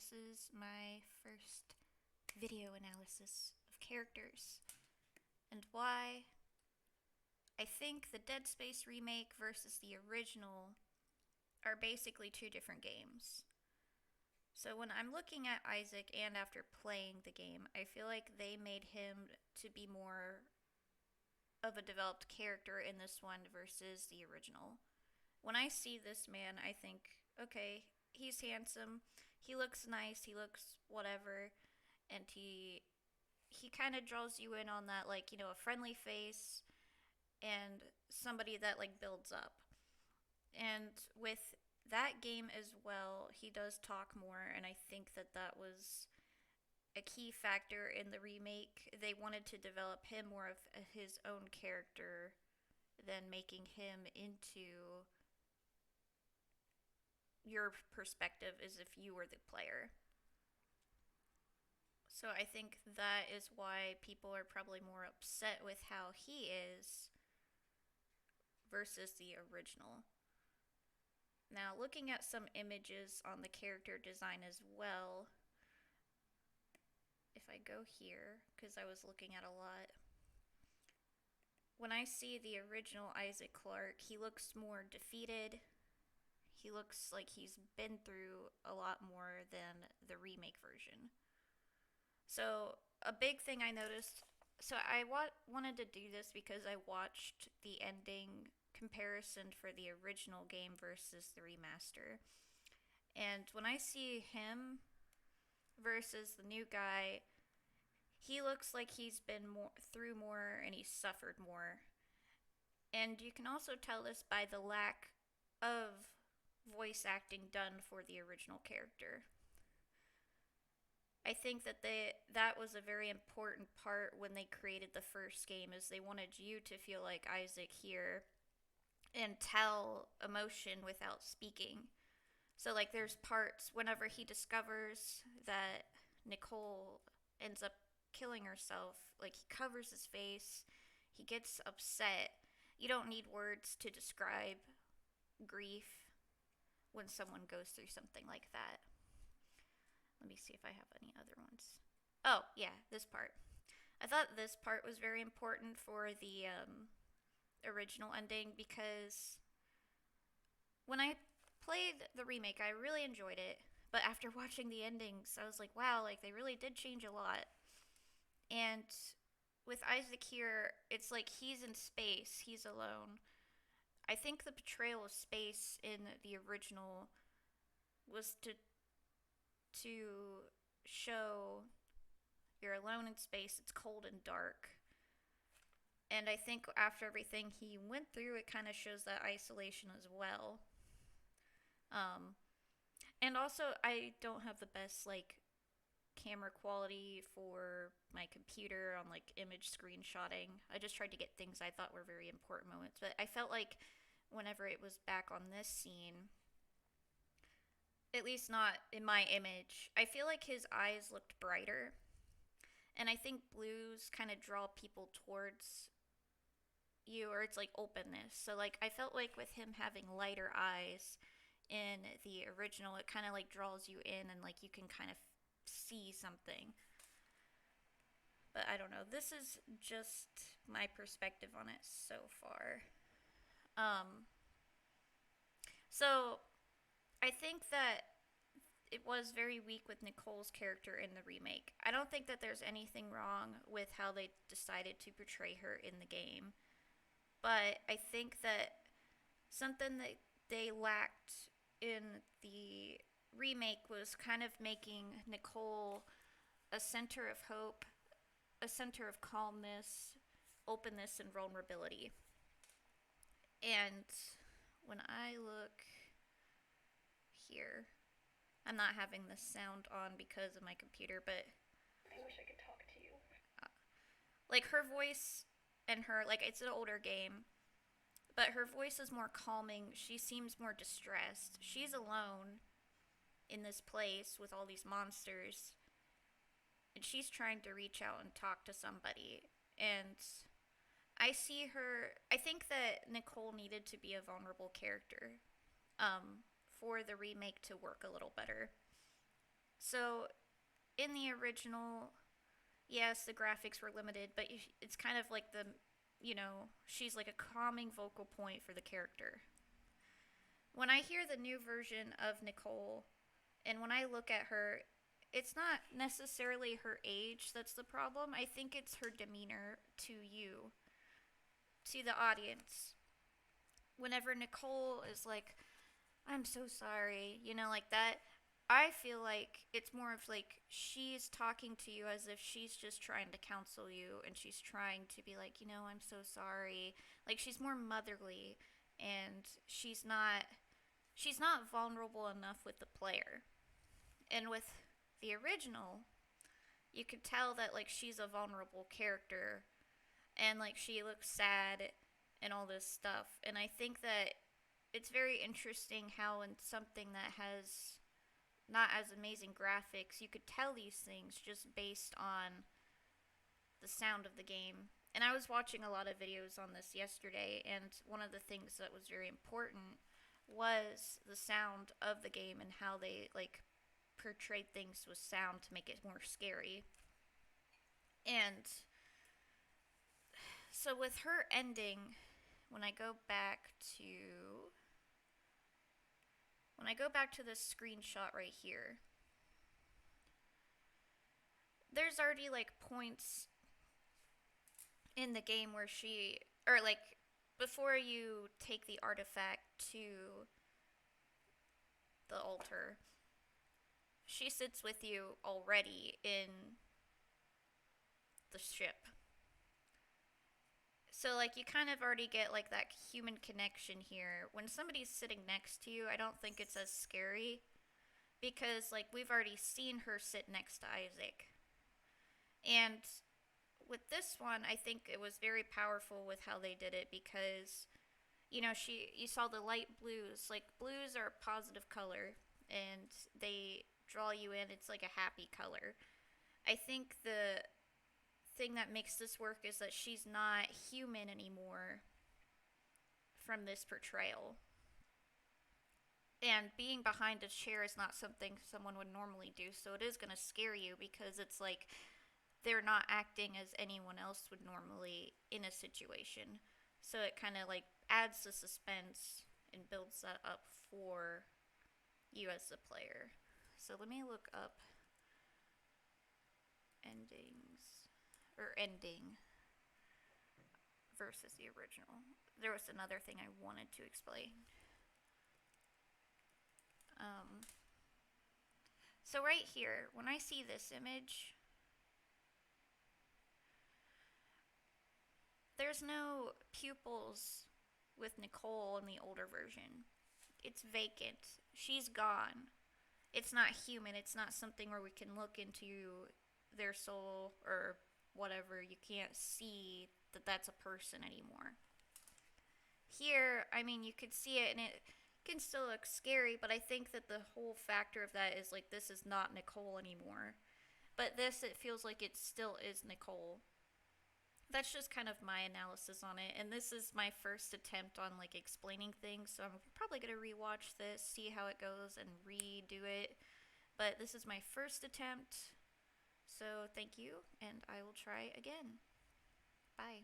This is my first video analysis of characters and why I think the Dead Space remake versus the original are basically two different games. So when I'm looking at Isaac and after playing the game, I feel like they made him to be more of a developed character in this one versus the original. When I see this man, I think, okay, he's handsome, he looks nice, he looks whatever, and he kind of draws you in on that, like, a friendly face and somebody that like builds up. And with that game as well, he does talk more, and I think that that was a key factor in the remake. They wanted to develop him more of his own character than making him into your perspective as if you were the player. So I think that is why people are probably more upset with how he is versus the original. Now, looking at some images on the character design as well, if I go here, because I was looking at a lot, when I see the original Isaac Clarke, he looks more defeated. He looks like he's been through a lot more than the remake version. So, a big thing I noticed. So, wanted to do this because I watched the ending comparison for the original game versus the remaster. And when I see him versus the new guy, he looks like he's been more through more and he's suffered more. And you can also tell this by the lack of voice acting done for the original character. I think that that was a very important part when they created the first game, is they wanted you to feel like Isaac here and tell emotion without speaking. So like there's parts whenever he discovers that Nicole ends up killing herself, like he covers his face, he gets upset. You don't need words to describe grief when someone goes through something like that. Let me see if I have any other ones. Oh, yeah, this part. I thought this part was very important for the original ending because when I played the remake, I really enjoyed it. But after watching the endings, I was like, wow, like they really did change a lot. And with Isaac here, it's like he's in space, he's alone. I think the portrayal of space in the original was to show you're alone in space, it's cold and dark. And I think after everything he went through, it kind of shows that isolation as well. Um, and also, I don't have the best like camera quality for my computer on like image screenshotting. I just tried to get things I thought were very important moments, but I felt like whenever it was back on this scene, at least not in my image, I feel like his eyes looked brighter. And I think blues kind of draw people towards you, or it's like openness. So like I felt like with him having lighter eyes in the original, it kind of like draws you in and like you can kind of see something. But I don't know. This is just my perspective on it so far. Um so I think that it was very weak with Nicole's character in the remake. I don't think that there's anything wrong with how they decided to portray her in the game, but I think that something that they lacked in the remake was kind of making Nicole a center of hope, a center of calmness, openness, and vulnerability. And when I look here, I'm not having the sound on because of my computer, but I wish I could talk to you. like her voice and her, like, it's an older game, but her voice is more calming. She seems more distressed. She's alone in this place with all these monsters, and she's trying to reach out and talk to somebody. And I see her. I think that Nicole needed to be a vulnerable character for the remake to work a little better. So in the original, yes, the graphics were limited, but it's kind of like she's like a calming vocal point for the character. When I hear the new version of Nicole, and when I look at her, it's not necessarily her age that's the problem. I think it's her demeanor to you, to the audience. Whenever Nicole is like, I'm so sorry, like that, I feel like it's more of like she's talking to you as if she's just trying to counsel you and she's trying to be like, I'm so sorry. Like she's more motherly and she's not vulnerable enough with the player. And with the original, you could tell that like she's a vulnerable character and like she looks sad and all this stuff. And I think that it's very interesting how in something that has not as amazing graphics, you could tell these things just based on the sound of the game. And I was watching a lot of videos on this yesterday, and one of the things that was very important was the sound of the game and how they like portrayed things with sound to make it more scary. And so with her ending, when I go back to when I go back to this screenshot right here, there's already like points in the game where or like before you take the artifact to the altar, she sits with you already in the ship. So like you kind of already get like that human connection here. When somebody's sitting next to you, I don't think it's as scary because like we've already seen her sit next to Isaac. And with this one, I think it was very powerful with how they did it because you saw the light blues. Like blues are a positive color and they draw you in. It's like a happy color. I think the thing that makes this work is that she's not human anymore from this portrayal. And being behind a chair is not something someone would normally do, so it is going to scare you because it's like they're not acting as anyone else would normally in a situation. So it kind of like adds the suspense and builds that up for you as the player. So let me look up endings or ending versus the original. There was another thing I wanted to explain. So right here, when I see this image, there's no pupils with Nicole in the older version. It's vacant. She's gone. It's not human. It's not something where we can look into their soul or whatever. You can't see that that's a person anymore. Here, I mean, you could see it and it can still look scary, but I think that the whole factor of that is like this is not Nicole anymore. But this, it feels like it still is Nicole. That's just kind of my analysis on it, and this is my first attempt on like explaining things, so I'm probably going to rewatch this, see how it goes, and redo it. But this is my first attempt, so thank you, and I will try again. Bye.